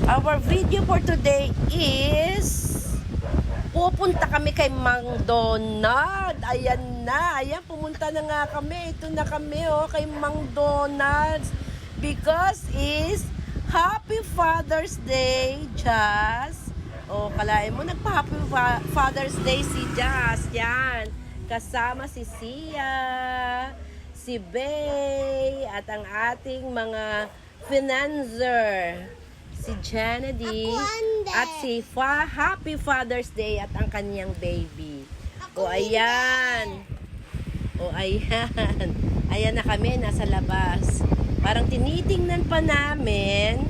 Our video for today is pupunta kami kay Mang Donald. Ayan na. Ayan, pumunta na nga kami. Ito na kami kay Mang Donald's. Because is Happy Father's Day, Jazz. Kalain mo, nagpa-Happy Father's Day si Jazz. Yan. Kasama si Sia, si Bay, at ang ating mga financer. Si Janedy at si Happy Father's Day at ang kanyang baby. Ayan. Ayan. Ayan na kami, nasa labas. Parang tinitingnan pa namin.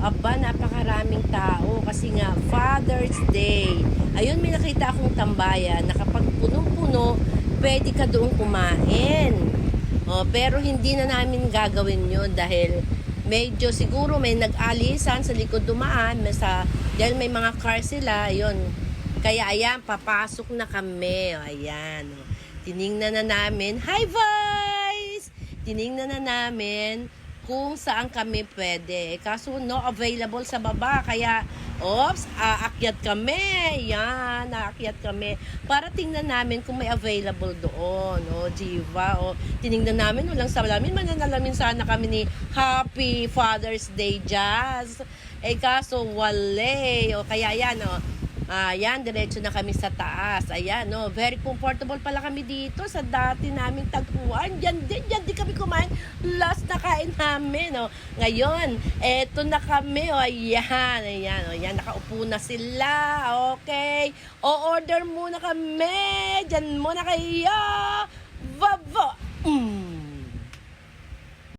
Aba, napakaraming tao kasi nga Father's Day. Ayun, may nakita akong tambayan na kapag punong-puno, pwede ka doon kumain. Pero hindi na namin gagawin yun dahil medyo siguro may nag-alisan sa likod dumaan dahil may mga car sila, yun. Kaya ayan, papasok na kami. Ayan. Tiningnan na namin. Hi, Vice! Tiningnan na namin kung saan kami pwede. Kaso no available sa baba. Kaya, aakyat kami. Yan, aakyat kami. Para tingnan namin kung may available doon. Diva. Tiningnan namin, walang salamin. Mananalamin sana kami ni Happy Father's Day, Jazz. Kaso wale. Kaya yan, ayan, diretso na kami sa taas. Ayan, very comfortable pala kami dito sa dati naming tagpuan. Diyan di kami kumain. Last na kain namin, Ngayon, eto na kami, ayan, nakaupo na sila, okay. Order muna kami. Diyan muna kayo. Baba!